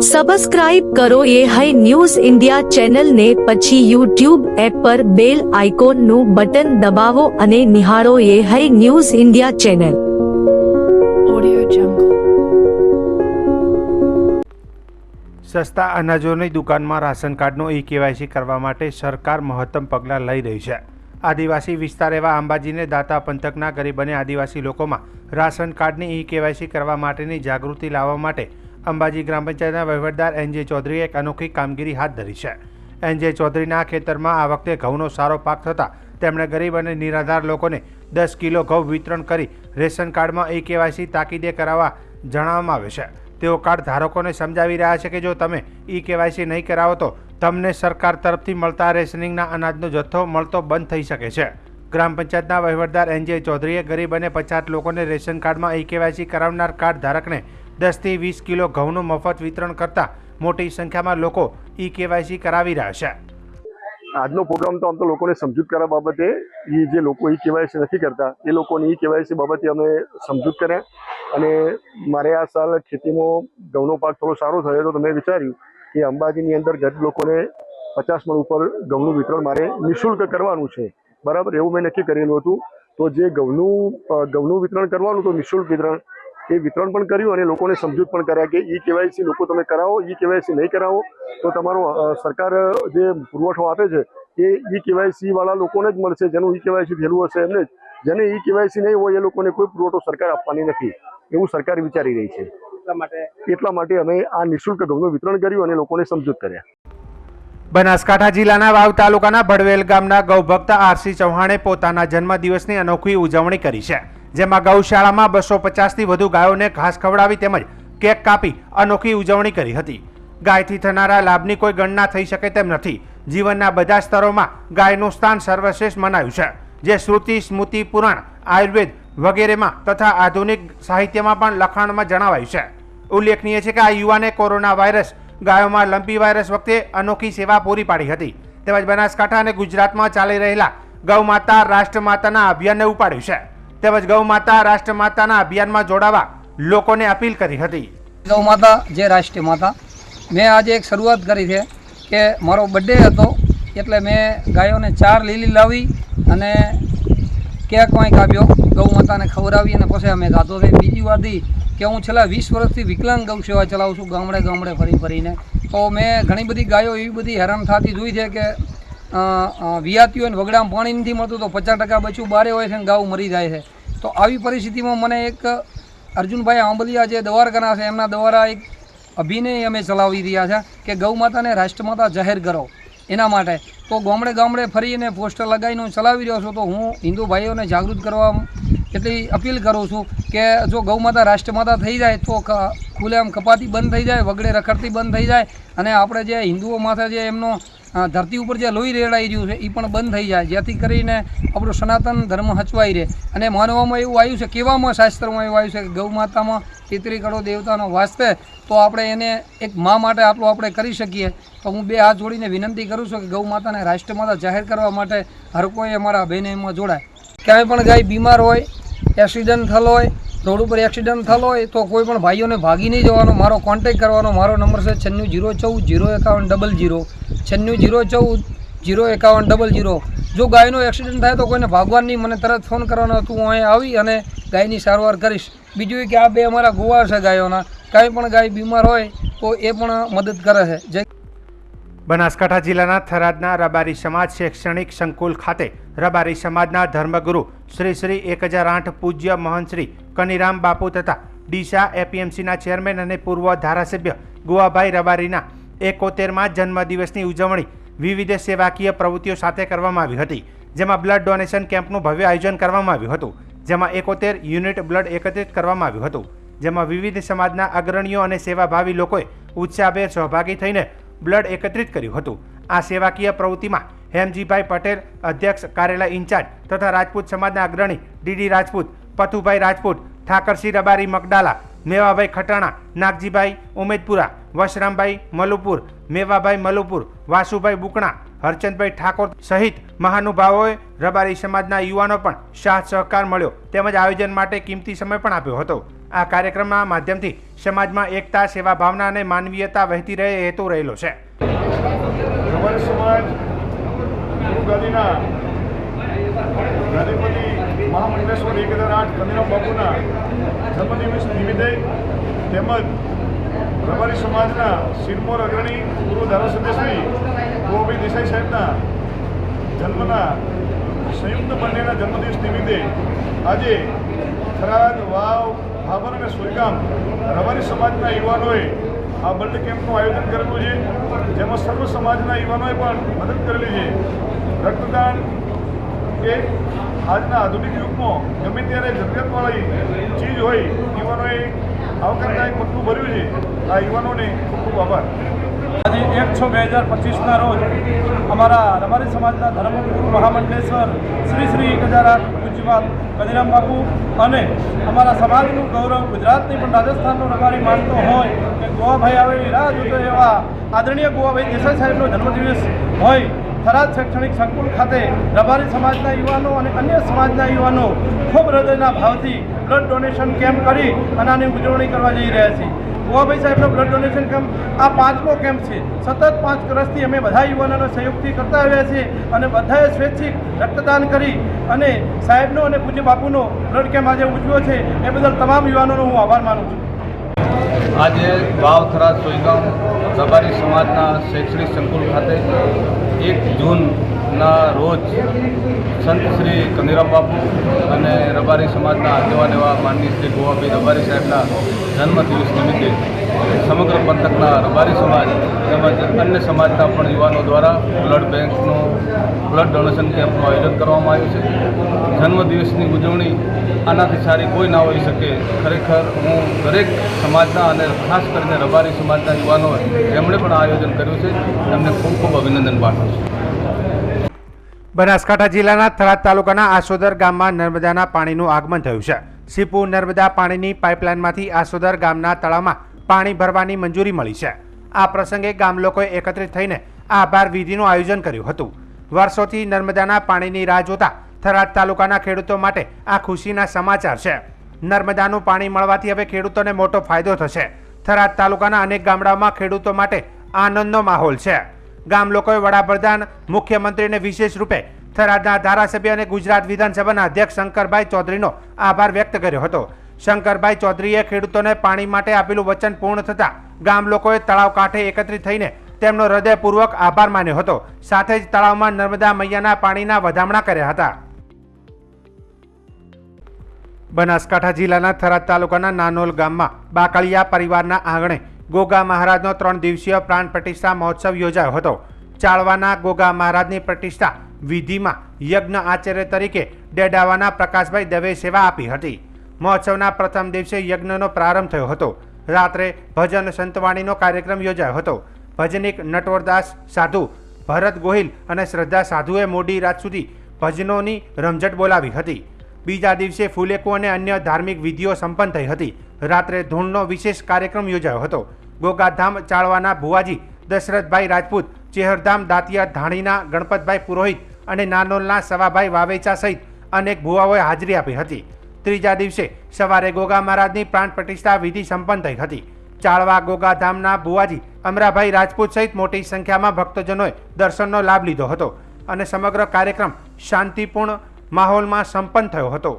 Subscribe કરો એ high news India ચેનલને, પછી યુટ્યુબ એપ પર બેલ આઇકોનનું બટન દબાવો અને નિહાળો એ high news India channel. Audio Jungle. સસ્તા અનાજોની દુકાનમાં રાશન કાર્ડનો ઈ-કેવાયસી કરવા માટે સરકાર મહત્તમ પગલાં લઈ રહી છે. આદિવાસી વિસ્તાર એવા અંબાજીને દાતા પંથકના ગરીબ અને આદિવાસી લોકોમાં રાશન કાર્ડની ઈ-કેવાયસી કરવા માટેની જાગૃતિ લાવવા માટે અંબાજી ગ્રામ પંચાયતના વહીવટદાર એન.જે. ચૌધરીએ એક અનોખી કામગીરી હાથ ધરી છે. એન.જે. ચૌધરીના ખેતરમાં આ વખતે ઘઉંનો સારો પાક થતાં તેમણે ગરીબ અને નિરાધાર લોકોને 10 કિલો ઘઉં વિતરણ કરી રેશન કાર્ડમાં ઈ-કેવાયસી તાકીદે કરાવવા જણાવવામાં આવે છે. તેઓ કાર્ડ ધારકોને સમજાવી રહ્યા છે કે જો તમે ઈ-કેવાયસી નહીં કરાવો તો તમને સરકાર તરફથી મળતા રેશનિંગના અનાજનો જથ્થો મળતો બંધ થઈ શકે છે. ગ્રામ પંચાયતના વહીવટદાર એન.જે. ચૌધરીએ ગરીબ અને પછાત લોકોને રેશન કાર્ડમાં ઈ-કેવાયસી કરાવનાર કાર્ડ ધારકને 10 થી 20 કિલો ઘઉંનું મફત વિતરણ કરતા મોટી સંખ્યામાં લોકો ઈ-કેવાયસી કરાવી રહ્યા છે. આજનો પ્રોગ્રામ તો આમ તો લોકોને સમજૂત કરવા બાબતે, એ જે લોકો ઈ-કેવાયસી નથી કરતા એ લોકોની ઈ-કેવાયસી બાબતે અમે સમજૂત કર્યા. અને મારે આ સાલ ખેતીમાં ઘઉંનો પાક થોડો સારો થયો તો તમે વિચાર્યું કે અંબાજીની અંદર ગરીબ લોકોને 50 મણ ઉપર ઘઉંનું વિતરણ મારે નિઃશુલ્ક કરવાનું છે. બરાબર, એવું મેં નક્કી કરેલું હતું. તો જે ઘઉંનું વિતરણ કરવાનું તો નિઃશુલ્ક વિતરણ એ વિતરણ પણ કર્યું અને લોકોને સમજૂત પણ કર્યા કે ઈ-કેવાયસી લોકો તમે કરાવો. ઈ-કેવાયસી નહીં કરાવો તો તમારો સરકાર જે પુરવઠો આપે છે એ ઈ-કેવાયસી વાળા લોકોને જ મળશે, જેનું ઈ-કેવાયસી થયેલું હશે એમને જ. જેને ઈ-કેવાયસી નહીં હોય એ લોકોને કોઈ પુરવઠો સરકાર આપવાની નથી, એવું સરકાર વિચારી રહી છે. એટલા માટે અમે આ નિઃશુલ્ક ઘઉંનું વિતરણ કર્યું અને લોકોને સમજૂત કર્યા. બનાસકાંઠા જિલ્લાના વાવ તાલુકાના ભડવેલ ગામના ગૌભક્ત આર.સી. ચૌહાણે પોતાના જન્મદિવસની અનોખી ઉજવણી કરી છે, જેમાં ગૌશાળામાં 250થી વધુ ગાયોને ઘાસ ખવડાવી તેમજ કેક કાપી અનોખી ઉજવણી કરી હતી. ગાયથી થનારા લાભની કોઈ ગણના થઈ શકે તેમ નથી. જીવનના બધા સ્તરોમાં ગાયનું સ્થાન સર્વશ્રેષ્ઠ મનાયું છે, જે શ્રુતિ, સ્મૃતિ, પુરાણ, આયુર્વેદ વગેરેમાં તથા આધુનિક સાહિત્યમાં પણ લખાણમાં જણાવાયું છે. ઉલ્લેખનીય છે કે આ યુવાને કોરોના વાયરસ, ગાયોમાં લંપી વાયરસ વખતે અનોખી સેવા પૂરી પાડી હતી. તેમજ બનાસકાંઠા અને ગુજરાતમાં ચાલી રહેલા ગૌ માતા રાષ્ટ્રમાતાના અભિયાનને ઉપાડ્યું છે. તેમજ ગૌ માતા રાષ્ટ્રમાતાના અભિયાનમાં જોડાવા લોકોને અપીલ કરી હતી. ગૌ માતા જે રાષ્ટ્રીય માતા, મેં આજે એક શરૂઆત કરી છે કે મારો બર્થડે હતો એટલે મેં ગાયોને 4 લીલી લાવી અને કેક વાંક આપ્યો, ગૌ માતાને ખવડાવી અને પછી અમે ગાતો થઈ. બીજી વાત એ કે હું છેલ્લા 20 વર્ષથી વિકલાંગ ગૌ સેવા ચલાવું છું, ગામડે ગામડે ફરીને. તો મેં ઘણી બધી ગાયો એવી બધી હેરાન થતી જોઈ છે કે વિયાતી હોય ને વગડામાં પાણી નથી મળતું તો 50% બચ્ચું બારે હોય છે ને ગાઉ મરી જાય છે. તો આવી પરિસ્થિતિમાં મને એક અર્જુનભાઈ આંબલિયા જે દ્વારકાના છે એમના દ્વારા એક અભિનય અમે ચલાવી રહ્યા છે કે ગૌ માતાને રાષ્ટ્રમાતા જાહેર કરો. એના માટે તો ગામડે ગામડે ફરીને પોસ્ટર લગાવીને ચલાવી રહ્યો છું. તો હું હિન્દુ ભાઈઓને જાગૃત કરવા એટલી અપીલ કરું છું કે જો ગૌ માતા રાષ્ટ્રમાતા થઈ જાય તો ખુલ્લેઆમ કપાતી બંધ થઈ જાય, વગડે રખડતી બંધ થઈ જાય અને આપણે જે હિન્દુઓ માથે જે એમનો ધરતી ઉપર જે લોહી રેડાઈ રહ્યું છે એ પણ બંધ થઈ જાય, જેથી કરીને આપણું સનાતન ધર્મ હચવાઈ રહે. અને માનવામાં એવું આવ્યું છે, કહેવામાં શાસ્ત્રમાં એવું આવ્યું છે કે ગૌ માતામાં 33 કરોડ દેવતાનો વાસ છે, તો આપણે એને એક મા માટે આટલું આપણે કરી શકીએ. તો હું 2 હાથ જોડીને વિનંતી કરું છું કે ગૌ માતાને રાષ્ટ્રમાતા જાહેર કરવા માટે હર કોઈ અમારા અભિનય એમાં જોડાય. ક્યાંય પણ ગાય બીમાર હોય, એક્સિડન્ટ થયેલો હોય, રોડ ઉપર એક્સિડન્ટ થયેલો હોય તો કોઈ પણ ભાઈઓને ભાગી નહીં જવાનો, મારો કોન્ટેક્ટ કરવાનો. મારો નંબર છે 9604405100, 9604405100. જો ગાયનો એક્સિડન્ટ થાય તો કોઈને ભાગવાનું નહીં, મને તરત ફોન કરવાનો. તું અહીં આવી અને ગાયની સારવાર કરીશ. બીજું કે આ 2 અમારા ગોવા છે ગાયોના, કાંઈ પણ ગાય બીમાર હોય તો એ પણ મદદ કરે છે. જય બનાસકાંઠા જિલ્લાના થરાદના રબારી સમાજ શૈક્ષણિક સંકુલ ખાતે રબારી સમાજના ધર્મગુરુ શ્રી શ્રી 1008 પૂજ્ય મહંત શ્રી કનીરામ બાપુ તથા ડીસા એપીએમસીના ચેરમેન અને પૂર્વ ધારાસભ્ય ગુવાભાઈ રબારીના 71મા જન્મદિવસની ઉજવણી વિવિધ સેવાકીય પ્રવૃત્તિઓ સાથે કરવામાં આવી હતી, જેમાં બ્લડ ડોનેશન કેમ્પનું ભવ્ય આયોજન કરવામાં આવ્યું હતું, જેમાં 71 યુનિટ બ્લડ એકત્રિત કરવામાં આવ્યું હતું, જેમાં વિવિધ સમાજના અગ્રણીઓ અને સેવાભાવી લોકોએ ઉત્સાહભેર સહભાગી થઈને બ્લડ એકત્રિત કર્યું હતું. આ સેવાકીય પ્રવૃત્તિમાં હેમજીભાઈ પટેલ, અધ્યક્ષ કાર્યાલય ઇન્ચાર્જ તથા રાજપૂત સમાજના અગ્રણી ડીડી રાજપૂત, પથુભાઈ રાજપૂત, ઠાકરસિંહ રબારી મગડાલા, મેવાભાઈ ખટાણા, નાગજીભાઈ ઉમેદપુરા, વશરામભાઈ મલુપુર, મેવાભાઈ મલુપુર, વાસુભાઈ બુકણા, હરચંદભાઈ ઠાકોર સહિત મહાનુભાવોએ રબારી સમાજના યુવાનો પણ સાથ સહકાર મળ્યો તેમજ આયોજન માટે કિંમતી સમય પણ આપ્યો હતો. આ કાર્યક્રમના માધ્યમથી સમાજમાં એકતા, સેવા ભાવના અને માનવીયતા વહેતી રહે એ હેતુ રહેલો છે. રબારી સમાજ ગુરુગાદીના ગાદીપતિ મહામંડલેશ્વર 1008 કનીરામ બાપુના જન્મદિવસ નિમિત્તે તેમજ રબારી સમાજના શિરમોર અગ્રણી પૂર્વ ધારાસભ્ય શ્રી ગોવાભાઈ દેસાઈ સાહેબના જન્મના સંયુક્ત બંનેના જન્મદિવસ નિમિત્તે આજે થરાદ, વાવ, ભાભર અને સુઈગામ રબારી સમાજના યુવાનોએ આ બ્લડ કેમ્પનું આયોજન કરેલું છે, જેમાં સર્વ સમાજના યુવાનોએ પણ મદદ કરેલી છે. રક્તદાન એ આજના આધુનિક યુગમાં ગમે ત્યારે જરૂરિયાતવાળી ચીજ હોય, યુવાનોએ આવકારદાયક પગલું ભર્યું છે. આ યુવાનોને ખૂબ ખૂબ આભાર. આજે 1/6/2025ના રોજ અમારા રબારી સમાજના ધર્મગુરુ મહામંડલેશ્વર શ્રી 1008 પૂજ્યપાદ કનીરામ બાપુ અને અમારા સમાજનું ગૌરવ ગુજરાતની પણ રાજસ્થાનનો રબારી માનતો હોય કે ગોવાભાઈ આવે એવી રાહ જોતો એવા આદરણીય ગોવાભાઈ દેસાઈ સાહેબનો જન્મદિવસ હોય થરાદ શૈક્ષણિક સંકુલ ખાતે રબારી સમાજના યુવાનો અને અન્ય સમાજના યુવાનો ખૂબ હૃદયના ભાવથી બ્લડ ડોનેશન કેમ્પ કરી અને આની ઉજવણી કરવા જઈ રહ્યા છીએ. ગોવાભાઈ સાહેબનો બ્લડ ડોનેશન કેમ્પ આ 5મો કેમ્પ છે. સતત 5 વર્ષથી અમે બધા યુવાનોના સહયોગથી કરતા આવ્યા છીએ અને બધાએ સ્વૈચ્છિક રક્તદાન કરી અને સાહેબનો અને પૂજ્ય બાપુનો બ્લડ કેમ્પ આજે ઉજવ્યો છે. એ બદલ તમામ યુવાનોનો હું આભાર માનું છું. આજે વાવ, થરાદ, સોઈગામ રબારી સમાજના શૈક્ષણિક સંકુલ ખાતે 1 જૂનના રોજ સંત શ્રી કનીરામ બાપુ અને રબારી સમાજના આગેવાન એવા માનનીય શ્રી ગોવાભાઈ રબારી સાહેબના જન્મદિવસ નિમિત્તે સમગ્ર પંથકના રબારી સમાજ તેમજ અન્ય સમાજના પણ યુવાનો દ્વારા બ્લડ ડોનેશન કેમ્પનું આયોજન કરવામાં આવ્યું છે. જન્મદિવસની ઉજવણી આનાથી સારી કોઈ ના હોઈ શકે. ખરેખર હું દરેક સમાજના અને ખાસ કરીને રબારી સમાજના યુવાનો જેમણે પણ આયોજન કર્યું છે તેમને ખૂબ ખૂબ અભિનંદન પાઠવું છું. બનાસકાંઠા જિલ્લાના થરાદ તાલુકાના આસોદર ગામમાં નર્મદાના પાણીનું આગમન થયું છે. સીપુ નર્મદા પાણીની પાઇપલાઇનમાંથી આસોદર ગામના તળાવમાં પાણી ભરવાની મંજૂરી મળી છે. આ પ્રસંગે ગામ લોકોએ એકત્રિત થઈને આભાર વિધિનું આયોજન કર્યું હતું. વર્ષોથી નર્મદાના પાણીની રાહ જોતા થરાદ તાલુકાના ખેડૂતો માટે આ ખુશીના સમાચાર છે. નર્મદાનું પાણી મળવાથી હવે ખેડૂતોને મોટો ફાયદો થશે. થરાદ તાલુકાના અનેક ગામડાઓમાં ખેડૂતો માટે આનંદનો માહોલ છે. ગામ લોકોએ વડાપ્રધાન, મુખ્યમંત્રીને વિશેષ રૂપે થરાદના ધારાસભ્ય અને ગુજરાત વિધાનસભાના અધ્યક્ષ શંકરભાઈ ચૌધરીનો આભાર વ્યક્ત કર્યો હતો. શંકરભાઈ ચૌધરીએ ખેડૂતોને પાણી માટે આપેલું વચન પૂર્ણ થતાં ગામ લોકોએ તળાવ કાંઠે એકત્રિત થઈને તેમનો હૃદયપૂર્વક આભાર માન્યો હતો. સાથે જ તળાવમાં નર્મદા મૈયાના પાણીના વધામણા કર્યા હતા. બનાસકાંઠા જિલ્લાના થરાદ તાલુકાના નાનોલ ગામમાં બાકળિયા પરિવારના આંગણે ગોગા મહારાજનો 3 દિવસીય પ્રાણ પ્રતિષ્ઠા મહોત્સવ યોજાયો હતો. ચાળવાના ગોગા મહારાજની પ્રતિષ્ઠા વિધિમાં યજ્ઞ આચાર્ય તરીકે ડેડાવાના પ્રકાશભાઈ દવે સેવા આપી હતી. મહોત્સવના પ્રથમ દિવસે યજ્ઞનો પ્રારંભ થયો હતો. રાત્રે ભજન સંતવાણીનો કાર્યક્રમ યોજાયો હતો. ભજનિક નટવરદાસ સાધુ, ભરત ગોહિલ અને શ્રદ્ધા સાધુએ મોડી રાત સુધી ભજનોની રમઝટ બોલાવી હતી. બીજા દિવસે ફૂલેકુ અને અન્ય ધાર્મિક વિધિઓ સંપન્ન થઈ હતી. રાત્રે ધૂળનો વિશેષ કાર્યક્રમ યોજાયો હતો. ગોગાધામ ચાળવાના ભુવાજી દશરથભાઈ રાજપૂત, ચેહરધામ દાંતિયા ધાણીના ગણપતભાઈ પુરોહિત અને નાનોલના સવાભાઈ વાવેચા સહિત અનેક ભુવાઓએ હાજરી આપી હતી. ત્રીજા દિવસે સવારે ગોગા મહારાજની પ્રાણ પ્રતિષ્ઠા વિધિ સંપન્ન થઈ હતી. ચાળવા ગોગાધામના ભુવાજી અમરાભાઈ રાજપૂત સહિત મોટી સંખ્યામાં ભક્તજનોએ દર્શનનો લાભ લીધો હતો અને સમગ્ર કાર્યક્રમ શાંતિપૂર્ણ માહોલમાં સંપન્ન થયો હતો.